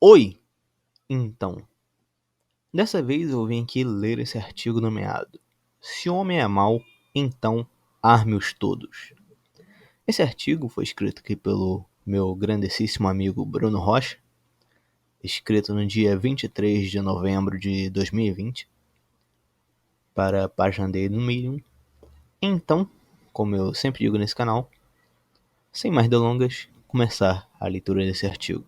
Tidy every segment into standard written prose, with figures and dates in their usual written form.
Oi! Então, dessa vez eu vim aqui ler esse artigo nomeado Se o homem é mau, então arme-os todos. Esse artigo foi escrito aqui pelo meu grandíssimo amigo Bruno Rocha, escrito no dia 23 de novembro de 2020, para a página dele no Medium. Então, como eu sempre digo nesse canal, sem mais delongas, começar a leitura desse artigo.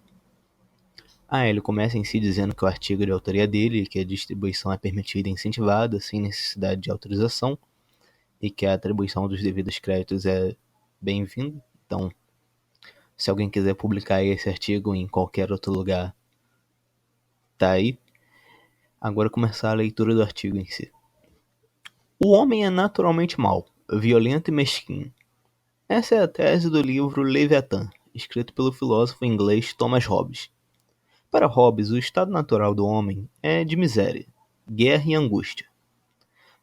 Ele começa em si dizendo que o artigo é de autoria dele e que a distribuição é permitida e incentivada sem necessidade de autorização e que a atribuição dos devidos créditos é bem-vinda. Então, se alguém quiser publicar esse artigo em qualquer outro lugar, tá aí. Agora começar a leitura do artigo em si. O homem é naturalmente mau, violento e mesquinho. Essa é a tese do livro Leviatã, escrito pelo filósofo inglês Thomas Hobbes. Para Hobbes, o estado natural do homem é de miséria, guerra e angústia.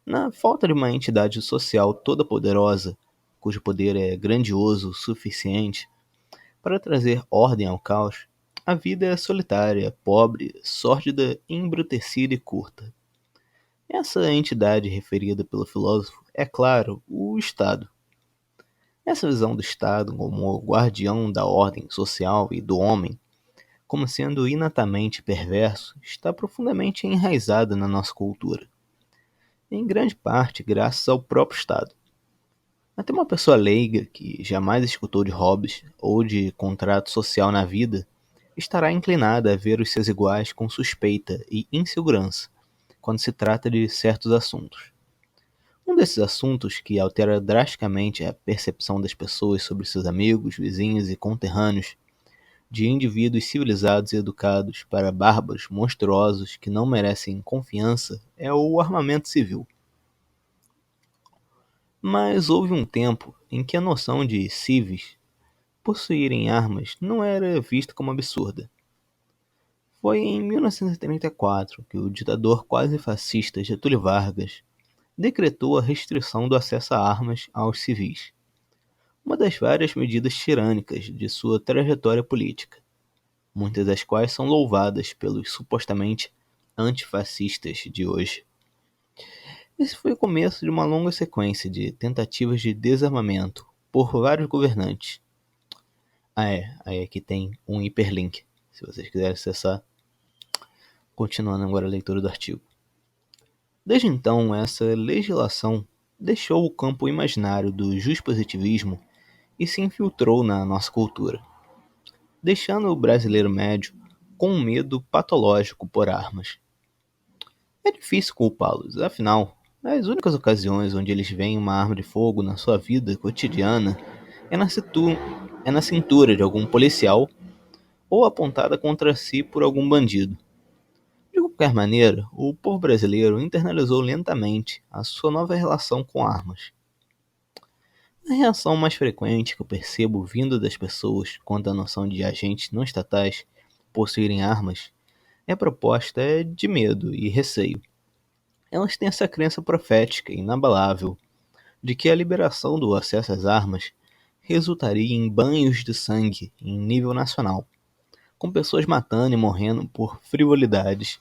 Na falta de uma entidade social toda-poderosa, cujo poder é grandioso o suficiente para trazer ordem ao caos, a vida é solitária, pobre, sórdida, embrutecida e curta. Essa entidade referida pelo filósofo é, claro, o Estado. Essa visão do Estado como o guardião da ordem social e do homem, como sendo inatamente perverso, está profundamente enraizada na nossa cultura. Em grande parte graças ao próprio Estado. Até uma pessoa leiga que jamais escutou de Hobbes ou de contrato social na vida estará inclinada a ver os seus iguais com suspeita e insegurança quando se trata de certos assuntos. Um desses assuntos que altera drasticamente a percepção das pessoas sobre seus amigos, vizinhos e conterrâneos, de indivíduos civilizados e educados para bárbaros monstruosos que não merecem confiança, é o armamento civil. Mas houve um tempo em que a noção de civis possuírem armas não era vista como absurda. Foi em 1934 que o ditador quase fascista Getúlio Vargas decretou a restrição do acesso a armas aos civis, uma das várias medidas tirânicas de sua trajetória política, muitas das quais são louvadas pelos supostamente antifascistas de hoje. Esse foi o começo de uma longa sequência de tentativas de desarmamento por vários governantes. Aí aqui tem um hiperlink, se vocês quiserem acessar. Continuando agora a leitura do artigo. Desde então, essa legislação deixou o campo imaginário do juspositivismo e se infiltrou na nossa cultura, deixando o brasileiro médio com um medo patológico por armas. É difícil culpá-los, afinal, as únicas ocasiões onde eles veem uma arma de fogo na sua vida cotidiana é na cintura de algum policial ou apontada contra si por algum bandido. De qualquer maneira, o povo brasileiro internalizou lentamente a sua nova relação com armas. A reação mais frequente que eu percebo vindo das pessoas quanto à noção de agentes não estatais possuírem armas é proposta de medo e receio. Elas têm essa crença profética e inabalável de que a liberação do acesso às armas resultaria em banhos de sangue em nível nacional, com pessoas matando e morrendo por frivolidades,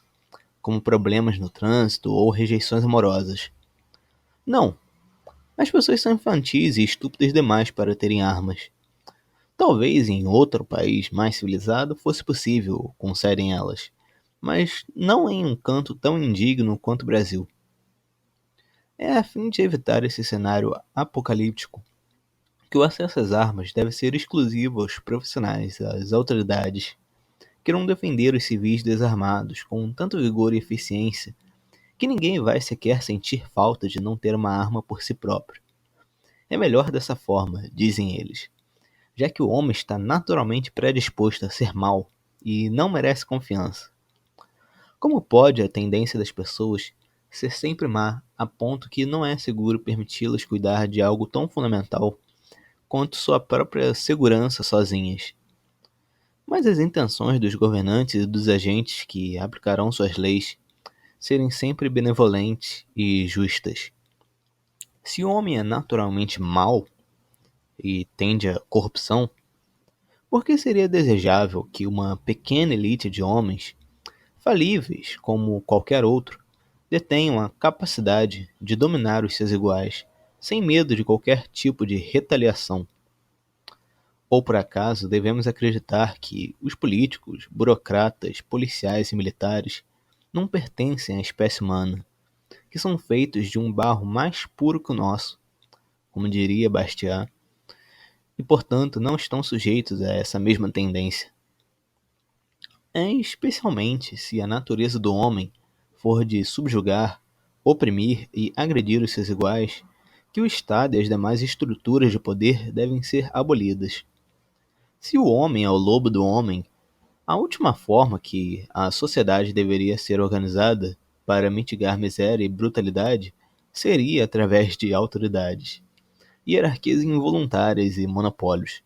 como problemas no trânsito ou rejeições amorosas. Não, as pessoas são infantis e estúpidas demais para terem armas. Talvez em outro país mais civilizado fosse possível concederem elas, mas não em um canto tão indigno quanto o Brasil. É a fim de evitar esse cenário apocalíptico que o acesso às armas deve ser exclusivo aos profissionais, às autoridades, que irão defender os civis desarmados com tanto vigor e eficiência que ninguém vai sequer sentir falta de não ter uma arma por si próprio. É melhor dessa forma, dizem eles, já que o homem está naturalmente predisposto a ser mau e não merece confiança. Como pode a tendência das pessoas ser sempre má a ponto que não é seguro permiti-las cuidar de algo tão fundamental quanto sua própria segurança sozinhas? Mas as intenções dos governantes e dos agentes que aplicarão suas leis serem sempre benevolentes e justas. Se o homem é naturalmente mau e tende à corrupção, Por que seria desejável que uma pequena elite de homens, falíveis como qualquer outro, detenham a capacidade de dominar os seus iguais, sem medo de qualquer tipo de retaliação? Ou por acaso devemos acreditar que os políticos, burocratas, policiais e militares não pertencem à espécie humana, que são feitos de um barro mais puro que o nosso, como diria Bastiat, e portanto não estão sujeitos a essa mesma tendência? É especialmente se a natureza do homem for de subjugar, oprimir e agredir os seus iguais, que o Estado e as demais estruturas de poder devem ser abolidas. Se o homem é o lobo do homem, a última forma que a sociedade deveria ser organizada para mitigar miséria e brutalidade seria através de autoridades, hierarquias involuntárias e monopólios.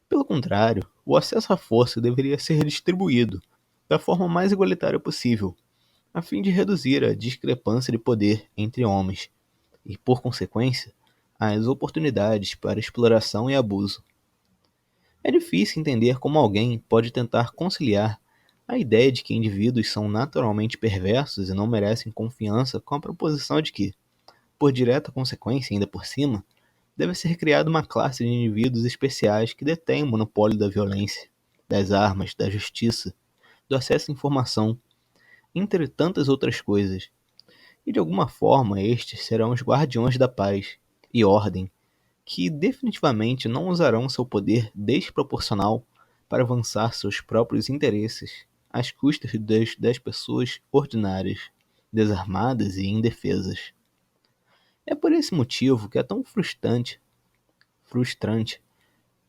Pelo contrário, o acesso à força deveria ser distribuído da forma mais igualitária possível, a fim de reduzir a discrepância de poder entre homens e, por consequência, as oportunidades para exploração e abuso. É difícil entender como alguém pode tentar conciliar a ideia de que indivíduos são naturalmente perversos e não merecem confiança com a proposição de que, por direta consequência ainda por cima, deve ser criada uma classe de indivíduos especiais que detêm o monopólio da violência, das armas, da justiça, do acesso à informação, entre tantas outras coisas. E de alguma forma estes serão os guardiões da paz e ordem, que definitivamente não usarão seu poder desproporcional para avançar seus próprios interesses às custas das pessoas ordinárias, desarmadas e indefesas. É por esse motivo que é tão frustrante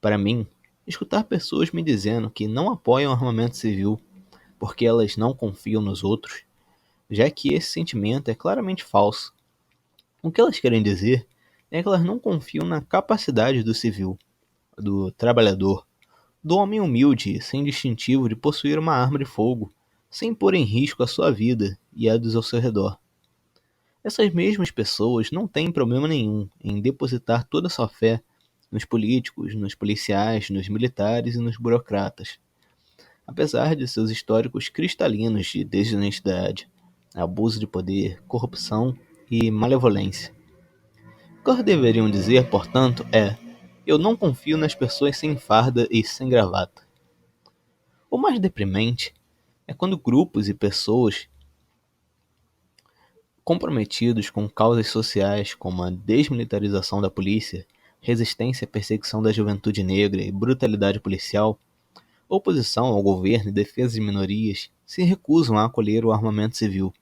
para mim escutar pessoas me dizendo que não apoiam o armamento civil porque elas não confiam nos outros, já que esse sentimento é claramente falso. O que elas querem dizer é que elas não confiam na capacidade do civil, do trabalhador, do homem humilde sem distintivo de possuir uma arma de fogo, sem pôr em risco a sua vida e a dos ao seu redor. Essas mesmas pessoas não têm problema nenhum em depositar toda a sua fé nos políticos, nos policiais, nos militares e nos burocratas, apesar de seus históricos cristalinos de desonestidade, abuso de poder, corrupção e malevolência. O que eles deveriam dizer, portanto, é: eu não confio nas pessoas sem farda e sem gravata. O mais deprimente é quando grupos e pessoas comprometidos com causas sociais como a desmilitarização da polícia, resistência à perseguição da juventude negra e brutalidade policial, oposição ao governo e defesa de minorias, se recusam a acolher o armamento civil.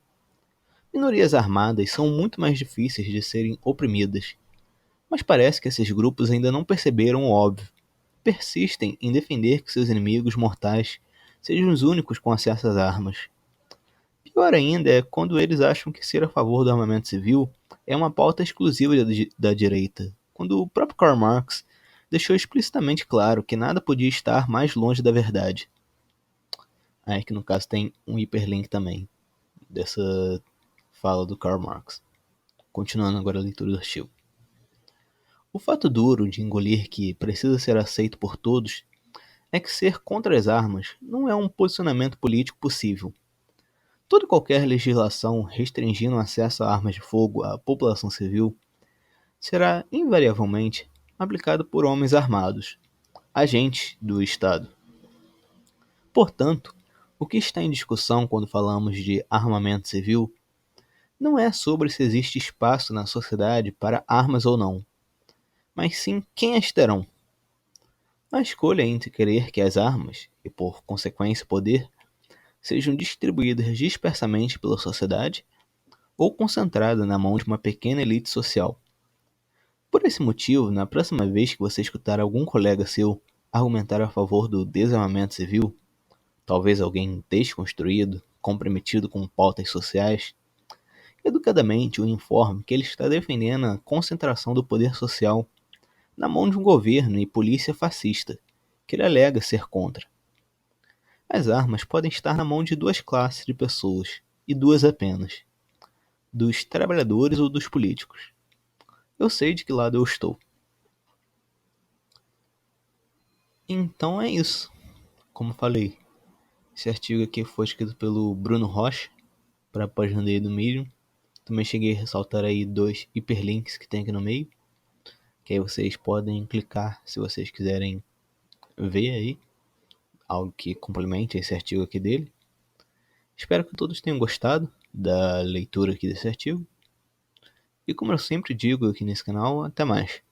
Minorias armadas são muito mais difíceis de serem oprimidas, mas parece que esses grupos ainda não perceberam o óbvio. Persistem em defender que seus inimigos mortais sejam os únicos com acesso às armas. Pior ainda é quando eles acham que ser a favor do armamento civil é uma pauta exclusiva da direita, quando o próprio Karl Marx deixou explicitamente claro que nada podia estar mais longe da verdade. Aí que no caso tem um hiperlink também dessa fala do Karl Marx. Continuando agora a leitura do artigo. O fato duro de engolir que precisa ser aceito por todos é que ser contra as armas não é um posicionamento político possível. Toda e qualquer legislação restringindo o acesso a armas de fogo à população civil será invariavelmente aplicada por homens armados, agentes do Estado. Portanto, o que está em discussão quando falamos de armamento civil não é sobre se existe espaço na sociedade para armas ou não, mas sim quem as terão. A escolha entre querer que as armas, e por consequência o poder, sejam distribuídas dispersamente pela sociedade ou concentrada na mão de uma pequena elite social. Por esse motivo, na próxima vez que você escutar algum colega seu argumentar a favor do desarmamento civil, talvez alguém desconstruído, comprometido com pautas sociais, educadamente o informe que ele está defendendo a concentração do poder social na mão de um governo e polícia fascista, que ele alega ser contra. As armas podem estar na mão de duas classes de pessoas, e duas apenas: dos trabalhadores ou dos políticos. Eu sei de que lado eu estou. Então é isso. Como falei, esse artigo aqui foi escrito pelo Bruno Rocha para a página dele do Medium. Também cheguei a ressaltar aí 2 hiperlinks que tem aqui no meio, que aí vocês podem clicar se vocês quiserem ver aí algo que complemente esse artigo aqui dele. Espero que todos tenham gostado da leitura aqui desse artigo. E como eu sempre digo aqui nesse canal, até mais.